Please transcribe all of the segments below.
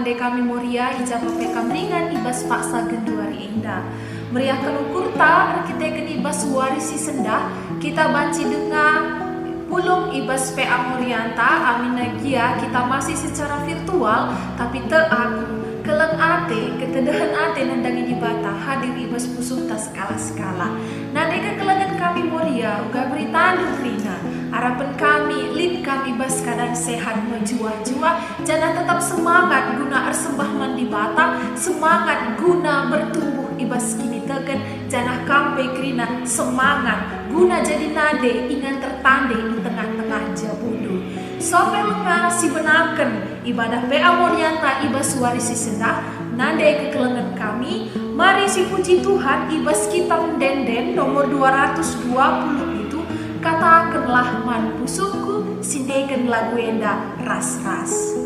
mande kami Moria ija pape kamringan ibas paksa genduari enda. Meriah kelukurta kita keni ibas warisi sendah kita banci dengar pulung ibas PA Morianta aminagia kita masih secara virtual tapi aku keleng ate, ketedahan ate nandangi di bata hadir ibas pusuh tas skala-skala. Nade kekelengan kami Moria, uga beritandu Rina. Harapan kami, lid kami ibas kadang sehat menjua-jua. Jangan tetap semangat guna ersembahman di bata, semangat guna bertumbuh ibas kini tegen. Jangan kampe Rina semangat guna jadi nade ingan tertandai di tengah-tengah jabudu. Sope lenga si benaken ibadah PA Morianta ibas warisi sendah nade kekelengan kami mari si puji Tuhan ibas kita mendenden nomor 220 itu katakanlah man pusuku sindeken lagu enda ras-ras.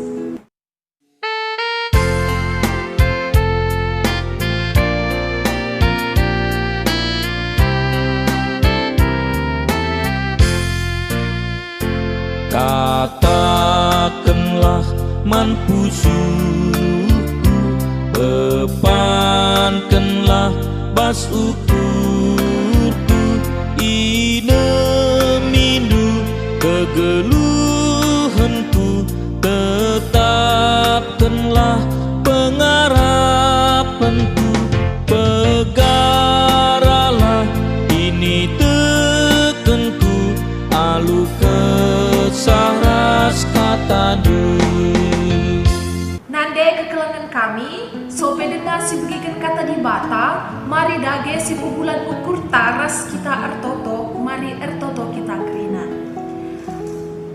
Katakanlah man pusuku, bebankanlah bas ukurku, ine mindu kegeluhanku, tetapkanlah pengharapanku, pegaralah ini tekenku, alu saras katadu. Nande kekelengan kami, sope dengar si begikan kata di bata, mari dage si bulan ukur taras kita ertoto, mari ertoto kita krina.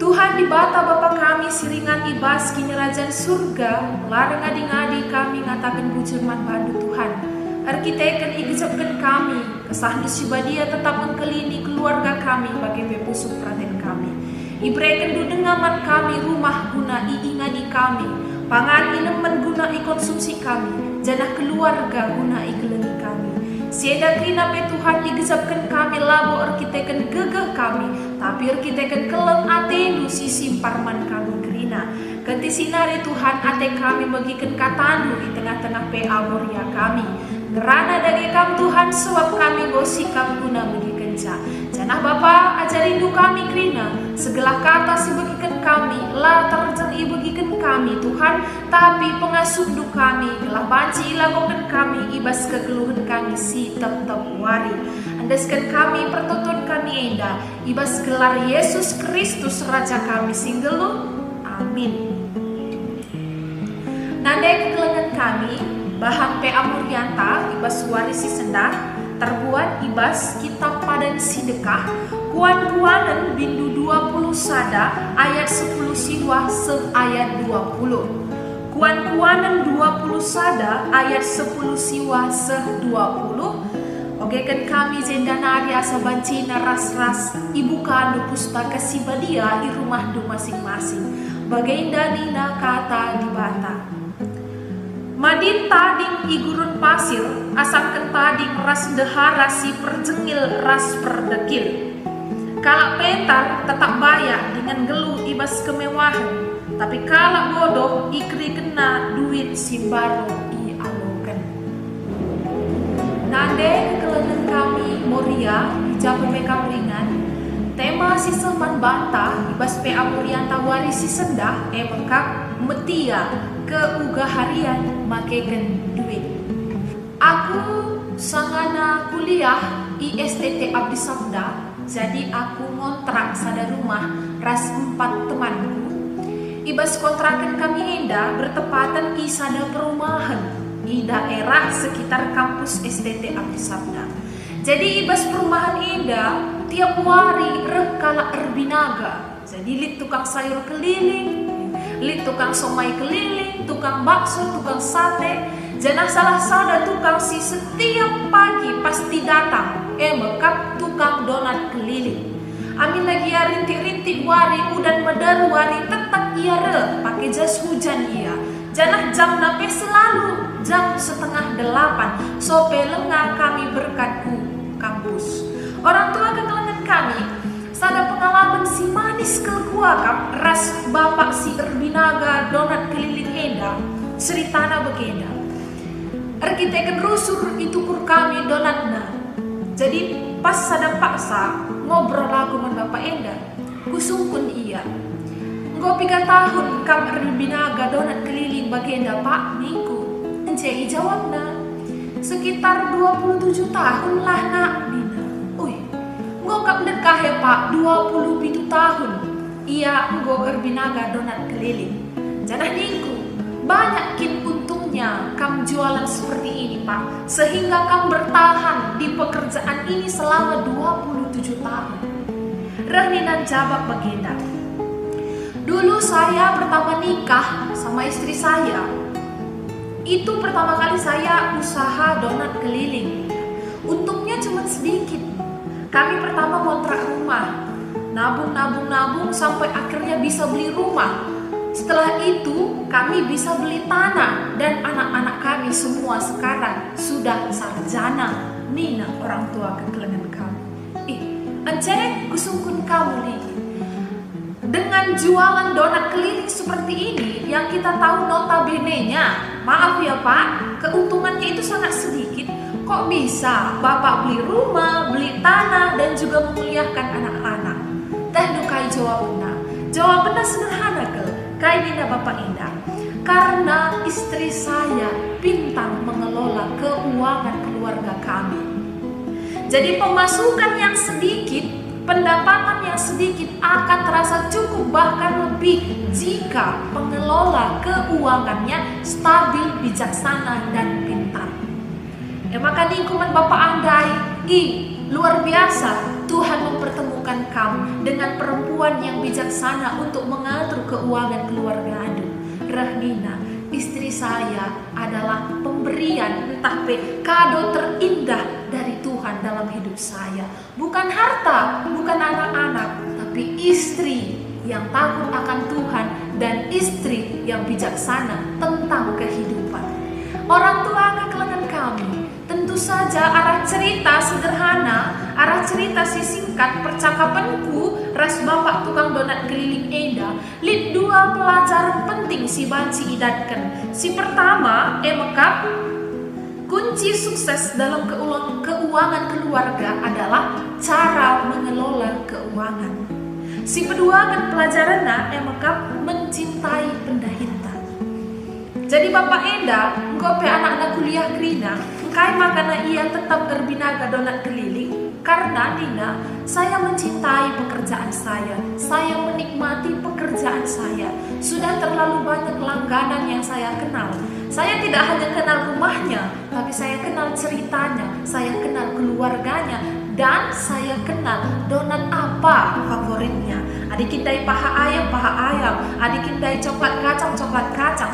Tuhan di bata Bapa kami siringan ibas kini rajan surga, larang ngadi-ngadi kami ngatakan bujurman bandu Tuhan. Arkiteken igejapkan kami, kesahndu si badia tetap mengkelini keluarga kami bagi bepusuk praten kami. Ibreken du dengaman kami rumah guna iingadi kami, pangan inemen guna ikonsumsi kami, janah keluarga guna ikeleni kami. Sieda krina pe Tuhan igezapkan kami labo arkiteken gegeh kami, tapi arkiteken keleng atendu sisi parman kami krina. Kenti sinari Tuhan ate kami bagikan katandu di tengah-tengah PA Moria kami. Ngerana dari kam Tuhan sebab kami gosikam guna bagikan janah Bapa ajarindu kami krina segala kata si bagikan kami la terjang i bagikan kami Tuhan tapi pengasumdu kami gelah banci ilagokan kami ibas kegeluhan kami si tetap wari andaskan kami pertuntun kami enda ibas gelar Yesus Kristus Raja kami singgelu amin. Nande kegelengan kami bahan PA Morianta ibas warisi sendah terbuat ibas kitab padan sidekah kuan-kuanan bindu 20 sada ayat 10 siwa se ayat 20 kuan-kuanan 20 sada ayat 10 siwa se 20 oke kan kami jendanari asa bancina ras-ras ibu kandu pustaka si badia di rumah du masing-masing bagainda nina kata di bata Madin tading igurun pasir, asakan tading ras dehara si perjengil ras perdekil. Kalak pentar tetap bayak dengan geluh ibas kemewahan, tapi kalak bodoh ikri kena duit si baru dialokan. Nade kekelengan kami Moria, jago meka ringan, tema si seman banta ibas PA Morianta warisi sendah mekak metia ke uga harian makeken duit. Aku sangana kuliah ISTT Abdi Sabda, jadi aku ngontrak sada rumah ras 4 temanku. Ibas kontrakan kami enda bertepatan i sada perumahan di daerah sekitar kampus STT Abdi Sabda. Jadi ibas perumahan enda tiap hari kala erbinaga. Jadi lit tukang sayur keliling, lit tukang somai keliling, tukang bakso, tukang sate, janah salah sada tukang si setiap pagi pasti datang, mekap tukang donat keliling. Amin lagi ya rintik-rintik wari, udan medar wari tetap ia pakai jas hujan ia. Janah jam nape selalu jam 7:30, sope lengah kami berkatku kampus. Orang tua kekelengan kami sada pengalaman si manis keluakap ras bapak si erbinaga donat keliling enda ceritana begenda. Arkiteken rusur itu kur kami donatna. Jadi pas sadang paksa ngobrol lagu man Bapak Enda, kusungkun iya. Nggo 3 tahun kam binaga donat keliling bagenda Pak niku. Encei jawabna. Sekitar 27 tahun lah nak Nina. Nggo kap dekahe Pak 27 tahun. Iya nggo binaga donat keliling. Janah niku banyak kin untungnya kam jualan seperti ini Pak, sehingga kam bertahan di pekerjaan ini selama 27 tahun. Rehninan jawab bagenda. Dulu saya pertama nikah sama istri saya. Itu pertama kali saya usaha donat keliling. Untungnya cuma sedikit. Kami pertama kontrak rumah. Nabung sampai akhirnya bisa beli rumah. Setelah itu kami bisa beli tanah dan anak-anak kami semua sekarang sudah sarjana. Nina orang tua kekelengan kami. Encere kusungkun kamu nih. Dengan jualan donat keliling seperti ini yang kita tahu notabene-nya, maaf ya Pak, keuntungannya itu sangat sedikit. Kok bisa Bapak beli rumah, beli tanah dan juga menguliahkan anak-anak? Teh dukai jawabannya sederhana ke. Kayak Nina Bapak Indah, karena istri saya pintar mengelola keuangan keluarga kami. Jadi pemasukan yang sedikit, pendapatan yang sedikit akan terasa cukup bahkan lebih jika pengelola keuangannya stabil, bijaksana dan pintar. Maka lingkungan Bapak Andai, luar biasa. Tuhan mempertemukan kamu dengan perempuan yang bijaksana untuk mengatur keuangan keluarga Anda. Rahnina, istri saya adalah pemberian entah kado terindah dari Tuhan dalam hidup saya. Bukan harta, bukan anak-anak, tapi istri yang takut akan Tuhan dan istri yang bijaksana tentang kehidupan. Orang tua kekelengan kami, tentu saja arah cerita sederhana, arah cerita si singkat percakapanku ras Bapak tukang donat keliling Enda, lid 2 pelajaran penting si banci idatkan. Si pertama, mekap kunci sukses dalam keuangan keluarga adalah cara mengelola keuangan. Si kedua kan pelajarannya mekap mencintai pendahita. Jadi Bapak Enda, ngope anak-anak kuliah Krina, kai makana ia tetap berbinaga donat keliling, karena Nina, saya mencintai pekerjaan saya menikmati pekerjaan saya. Sudah terlalu banyak langganan yang saya kenal. Saya tidak hanya kenal rumahnya, tapi saya kenal ceritanya, saya kenal keluarganya, dan saya kenal donat apa favoritnya. Adikindai paha ayam, adikindai coklat kacang,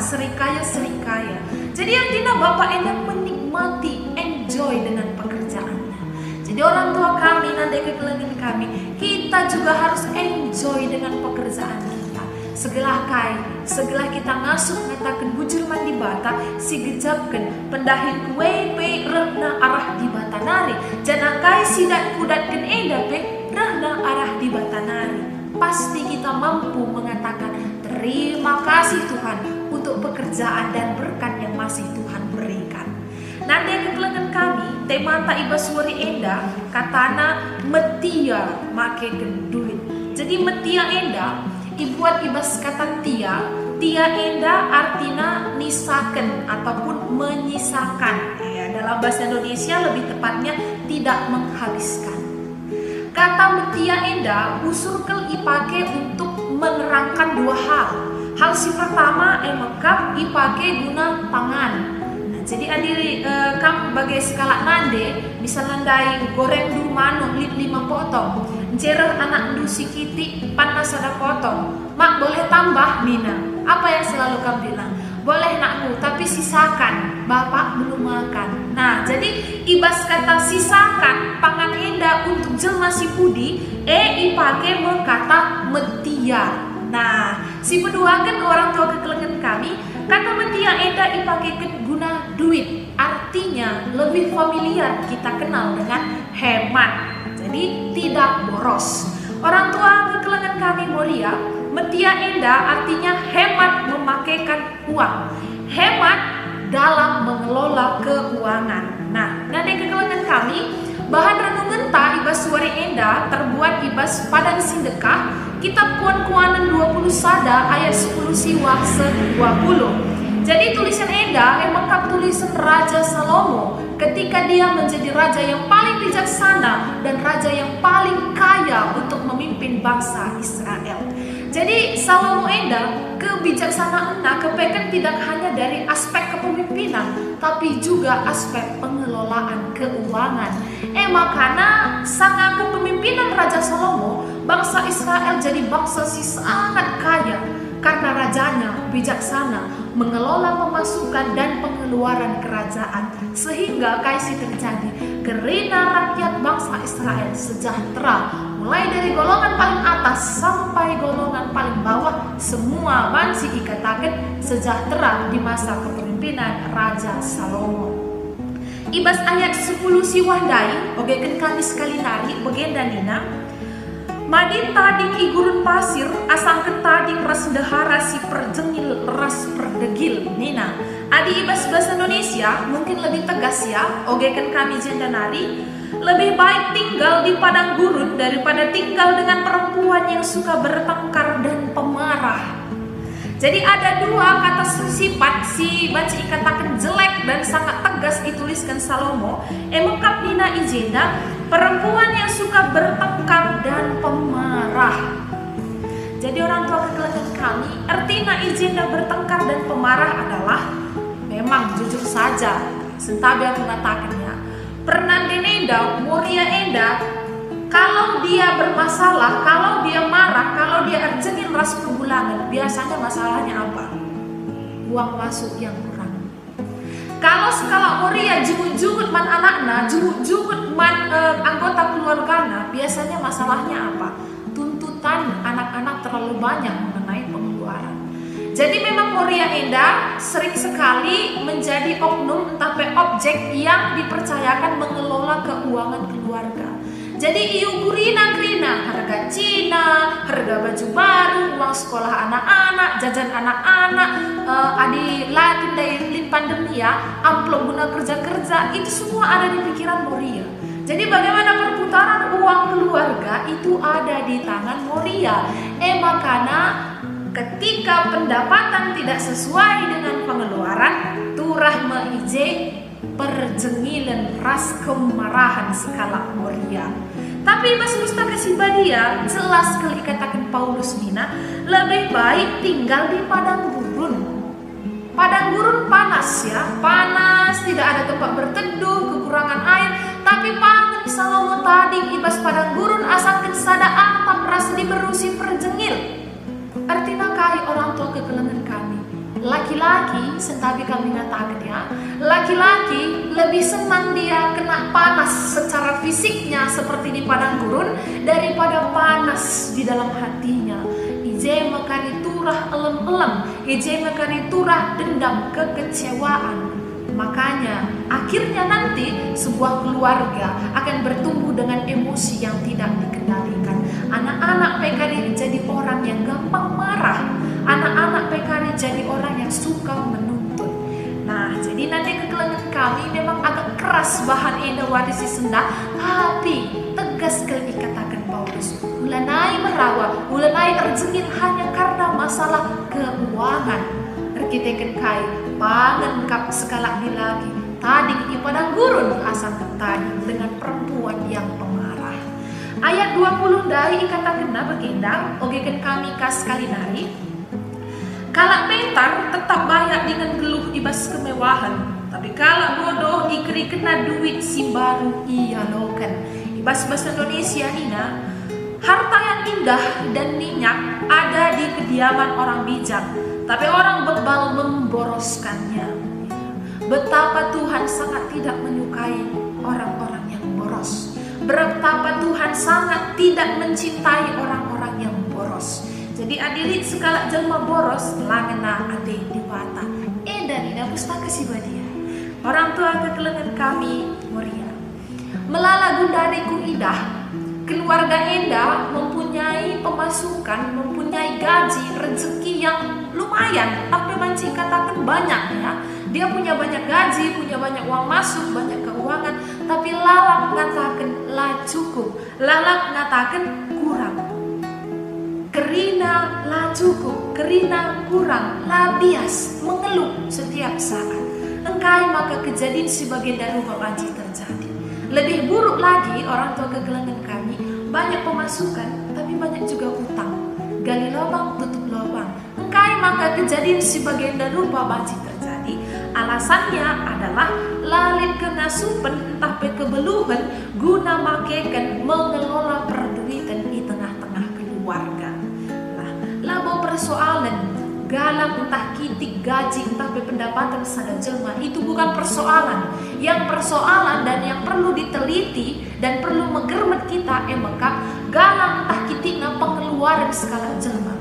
serikaya. Jadi yang Tina Bapak Enda menikmati, enjoy dengan pekerjaannya. Jadi orang tua kami, nanti kekelengin kami, kita juga harus enjoy dengan pekerjaan kita. Segelah kita ngasuh ngatakan bujur mandi bata, si gejapkan pendahir kue pe rehna arah di bata nari. Janakai sidat kudatkan Enda pe rehna arah di bata nari. Pasti kita mampu mengatakan terima kasih Tuhan untuk pekerjaan dan berkat yang masih Tuhan berikan. Nanti kekelengan kami, tema tak iba suari Enda, katana metia make duit. Jadi metia Enda, ibuat ibas kata tia Enda artinya nisaken ataupun menyisakan. Dalam bahasa Indonesia lebih tepatnya tidak menghabiskan. Kata metia Enda usurkel ipake untuk menerangkan 2 hal. Hal si pertama mekap ipake guna pangan. Jadi adiri kam bagai skala nande bisa nandai goreng du manuk lit 5 potong. Cerah anak du sikiti panas ada potong. Mak boleh tambah Nina. Apa yang selalu kam bilang? Boleh nakku, tapi sisakan. Bapak belum makan. Nah, jadi ibas kata sisakan pangan Enda untuk jelma si pudi ipake mengkata metia. Nah, si kedua kan orang tua kekelengan kami, kata metia Enda ipake guna duit. Artinya lebih familiar kita kenal dengan hemat. Jadi tidak boros. Orang tua kekelengan kami mulia, metia Enda artinya hemat memakaikan uang. hemat dalam mengelola keuangan. Nah, nanti kekelengan kami, bahan renungan ta ibas suari enda terbuat ibas Padang Sindekah, kitab Kuan-Kuanan 20 Sada ayat 10 siwak 20. Jadi tulisan enda emangkap tulisan Raja Salomo ketika dia menjadi raja yang paling bijaksana dan raja yang paling kaya untuk memimpin bangsa Israel. Jadi Salomo enda kebijaksanaannya kepekan tidak hanya dari aspek kepemimpinan, tapi juga aspek pengelolaan keuangan. Makanya sangat kepemimpinan Raja Salomo, bangsa Israel jadi bangsa si sangat kaya karena rajanya bijaksana mengelola pemasukan dan pengeluaran kerajaan, sehingga kaisi terjadi kerana rakyat bangsa Israel sejahtera, mulai dari golongan paling atas sampai golongan paling bawah, semua bansi ikatakan sejahtera di masa kepemimpinan Raja Salomo. Ibas ayat 10 siwahdai, ogekan kami sekali nari bagian danina. Madi tading igurun pasir asang ketading ras dehara si perjengil ras perdegil nina. Adi ibas bahasa Indonesia mungkin lebih tegas ya, ogekan kami jendanari. Lebih baik tinggal di padang gurun daripada tinggal dengan perempuan yang suka bertengkar dan pemarah. Jadi ada dua kata sifat si baca ikatakan jelek dan sangat tegas dituliskan Salomo. Emangkap nina ijena perempuan yang suka bertengkar dan pemarah. Jadi orang tua kekelengan kami, artinya ijena bertengkar dan pemarah adalah memang jujur saja. Sentabi aku mengatakannya. Pernah deneda, muria enda, kalau dia bermasalah, kalau dia marah, kalau dia arjengin ras perbulangan, biasanya masalahnya apa? Uang masuk yang kurang. Kalau skala muria jugut-jugut man anakna, jugut-jugut man anggota keluarganya, biasanya masalahnya apa? Tuntutan anak-anak terlalu banyak mengenai pengeluaran. Jadi memang muria enda sering sekali menjadi oknum tapi objek yang dipercayakan mengelola keuangan keluarga. Jadi iu kurina harga Cina, harga baju baru, uang sekolah anak-anak, jajan anak-anak, adi latin dari pandemi ya, amplop guna kerja-kerja, itu semua ada di pikiran Moria. Jadi bagaimana perputaran uang keluarga itu ada di tangan Moria. Makanya ketika pendapatan tidak sesuai dengan pengeluaran, turah meije perjengilan ras kemarahan skala Moria. Tapi Mas Mustaka Sibadia jelas sekali katakan Paulus Nina, lebih baik tinggal di padang gurun. Padang gurun panas ya, panas, tidak ada tempat berteduh, kekurangan air. Tapi pangan Salomo tadi ibas padang gurun asal sada atap ras diberusi perjengil. Artinya kai orang tua kekelengan kami. Laki-laki, sentabi kami mengatakan ya, laki-laki lebih senang dia kena panas secara fisiknya seperti di padang gurun daripada panas di dalam hatinya. Ije makani turah elem-elem, ije makani turah dendam, kekecewaan. Makanya akhirnya nanti sebuah keluarga akan bertumbuh dengan emosi yang tidak dikendalikan. Anak-anak PKD jadi orang yang gampang marah. Anak-anak PKD jadi orang yang suka menuntut. Nah, jadi nanti kekelengan kami memang agak keras bahan enda wadisi sendak, tapi tegas sekali katakan Paulus. Ulanai merawat, ulanai erjengin hanya karena masalah keuangan. Erkitekan kai, pangan kap sekala lagi. Tadi di padang gurun asal tadi dengan perempuan yang pemarah. Ayat 20 dari katakan bagendang, ogekan kami kas kali nari. Kalak pintar tetap banyak dengan geluh ibas kemewahan, tapi kalak bodoh dikeri kena duit si baru ia lokan. Ibas bahasa Indonesia Nina, harta yang indah dan minyak ada di kediaman orang bijak, tapi orang bebal memboroskannya. Betapa Tuhan sangat tidak menyukai orang-orang yang boros. Betapa Tuhan sangat tidak mencintai orang-orang yang boros. Jadi adilit segala jelma boros langena ade diwata. Nina pustaka Sibadia. Orang tua kekelengan kami Moria. Melala gundariku idah. Keluarga Enda mempunyai pemasukan, mempunyai gaji, rezeki yang lumayan, tapi banci katakan banyak ya. Dia punya banyak gaji, punya banyak uang masuk, banyak keuangan, tapi lalap ngatakan lah cukup, lalap ngatakan kurang. Kerina lah cukup, kerina kurang, lah bias, mengeluh setiap saat. Engkai maka kejadian sebagian dari rumah banci terjadi. Lebih buruk lagi, orang tua kegelangan kami banyak pemasukan, tapi banyak juga utang. Gali lubang, tutup lubang. Engkai maka kejadian sebagian dari rumah banci terjadi. Alasannya adalah lalit kengasupan entah kebeluhan guna makekan mengelola perduitan di tengah-tengah keluarga. Nah, labo persoalan galang entah kitik gaji entah pendapatan sada jelma itu bukan persoalan. Yang persoalan dan yang perlu diteliti dan perlu menggermet kita maka galang entah kitikna pengeluaran skala jelma.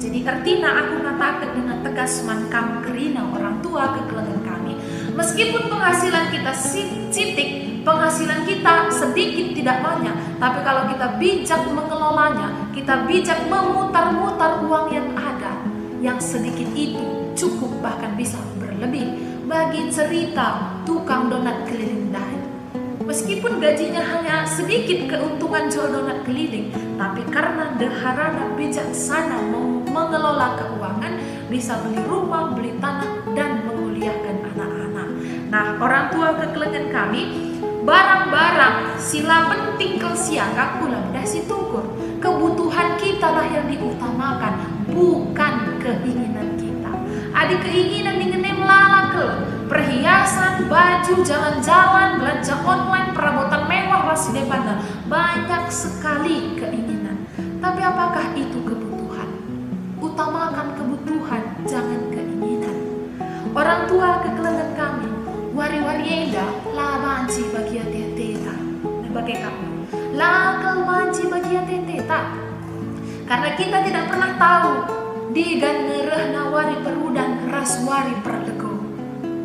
Jadi artinya aku katakan dengan tegas mankam kerina orang tua kekelangan kami. Meskipun penghasilan kita sitik, penghasilan kita sedikit tidak banyak, tapi kalau kita bijak mengelolanya, kita bijak memutar-mutar uang yang ada, yang sedikit itu cukup bahkan bisa berlebih bagi cerita tukang donat keliling dahi. Meskipun gajinya hanya sedikit keuntungan jual donat keliling, tapi karena deharana bijaksana mengelola keuangan, bisa beli rumah, beli tanah, dan menguliahkan anak-anak. Nah, orang tua kekelangan kami, barang-barang sila penting kelsiaga pula dasi tukur. Kebutuhan kita lah yang diutamakan, bukan keinginan kita. Ada keinginan dengan melalakel, perhiasan, baju, jalan-jalan, belanja online, perabotan mewah, masih depan. Banyak sekali keinginan. Tapi apakah itu kebutuhan? Utamakan kebutuhan, jangan keinginan. Orang tua kekelangan kami, wari-wari enda, lah banci bagian teta. Nah, bagai kamu, lah kau banci bagian teta. Karena kita tidak pernah tahu digan ngereh nawari perudan raswari perlego.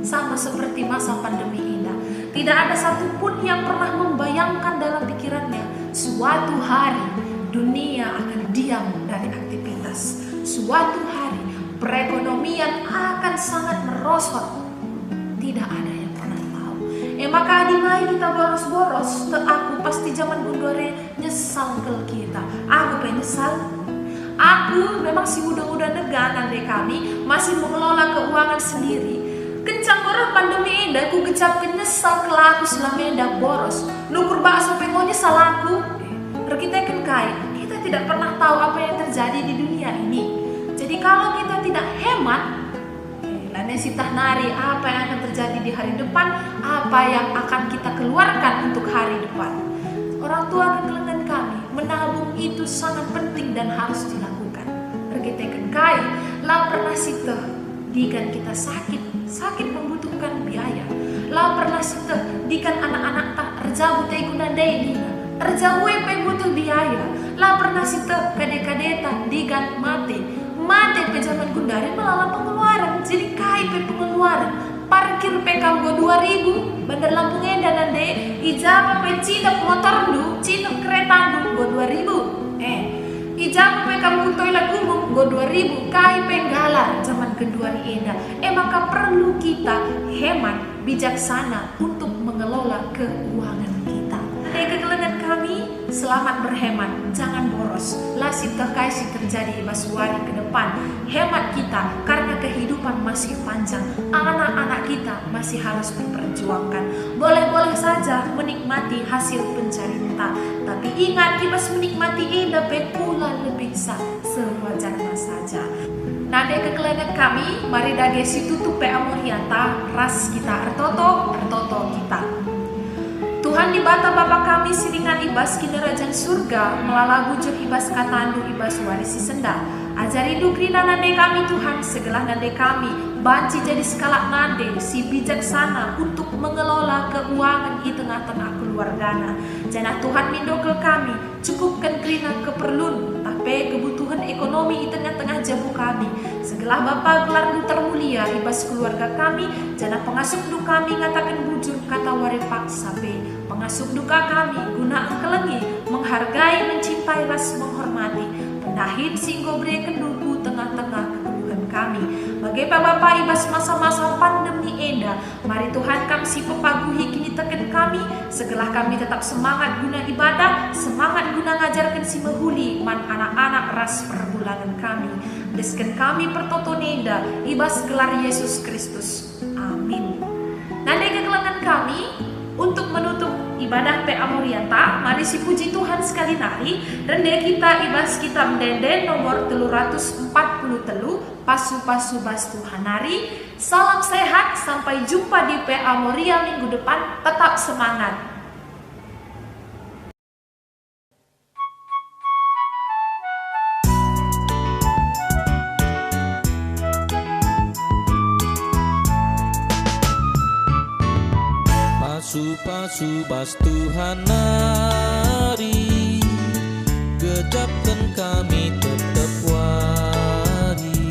Sama seperti masa pandemi ini, tidak ada satupun yang pernah membayangkan dalam pikirannya suatu hari dunia akan diam dari aktivitas. Suatu hari perekonomian akan sangat merosot. Tidak ada yang pernah tahu. Maka adimai kita boros-boros. Aku pasti zaman gundore nyesal ke kita. Aku penyesal. Aku memang si muda-muda negara deh kami masih mengelola keuangan sendiri. Kencang orang pandemi ini aku kecap nyesal kelaku selama endak boros. Nukur bakso pengonya salaku. Kita kan kita tidak pernah tahu apa yang terjadi di dunia ini. Jadi kalau kita tidak hemat, lanesitah nari apa yang akan terjadi di hari depan, apa yang akan kita keluarkan untuk hari depan. Orang tua kekelangan kami, menabung itu sangat penting dan harus dilakukan. Regitekan kai, lah pernah siteh, dikan kita sakit membutuhkan biaya. Lah pernah siteh, dikan anak-anak tak terjabu teguna dina, terjabu butuh biaya. Lah pernah siteh, kade-kadeta, dikan mate pejaman gundari melalui pengeluaran. Jadi kai pengeluaran. Parkir pekam go 2000, Bandar Lampung Enda nande, ijama pe cinap motor du, cinap kereta du go 2000. Ijama pekam ku toilet umum go 2000, kai penggala zaman kedua Enda. Maka perlu kita hemat bijaksana untuk mengelola keuangan kita. Kegelangan kami, selamat berhemat, jangan boros. Lasih terkait terjadi Baswari ke depan. Hemat kita karena kehidupan masih panjang. Anak-anak kita masih harus diperjuangkan. Boleh-boleh saja menikmati hasil pencarian, tapi ingat kibas menikmati indah pula lebih sah sewajarnya saja. Nade kekelangan kami, mari dagesi tutup amuriata ras kita artoto kita. Tuhan di bata Bapa kami siningan ibas kinerajan surga melala bujur ibas katandu ibas warisi senda. Ajari dukrina nade kami Tuhan segala nade kami banci jadi skala nade si bijaksana untuk mengelola keuangan di tengah-tengah keluargana. Jana Tuhan mindokel kami cukupkan krina keperluan tapi kebutuhan ekonomi di tengah-tengah jabu kami. Segala Bapa gelar termulia ibas keluarga kami. Jana pengasuh du kami ngatakan bujur kata warepak sabe. Pengasuh duka kami guna kelengi menghargai mencintai ras menghormati pendahin singgo bre kenduku tengah-tengah kebutuhan kami. Bagai Bapak ibas masa-masa pandemi enda, mari Tuhan kami si pepaguhi kini teken kami, segelah kami tetap semangat guna ibadah, semangat guna ngajarkan si mehuli man anak-anak ras perbulangan kami. Desken kami pertoto nenda, ibas gelar Yesus Kristus. Amin. Nanda kegelangan kami untuk menutup ibadah PA Morianta, mari si puji Tuhan sekali nari. Rende kita ibas kita mendende nomor 343 pasu-pasu bas Tuhan nari. Salam sehat, sampai jumpa di PA Moria minggu depan. Tetap semangat. Pasu-pasu bas Tuhan nari, gejapkan kami tetap wari.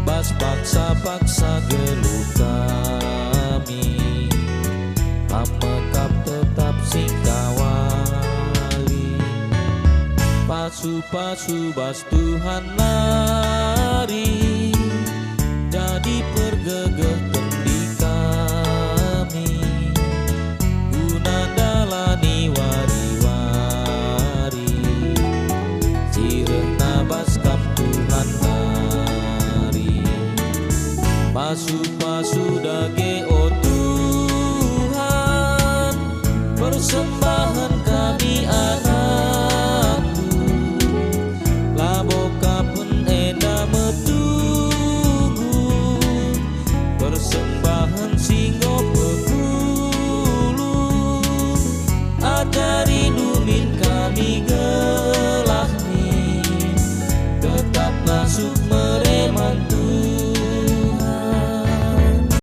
Bas paksa-paksa geluh kami, amekap tetap singkawali. Pasu-pasu bas Tuhan nari, jadi pergelangan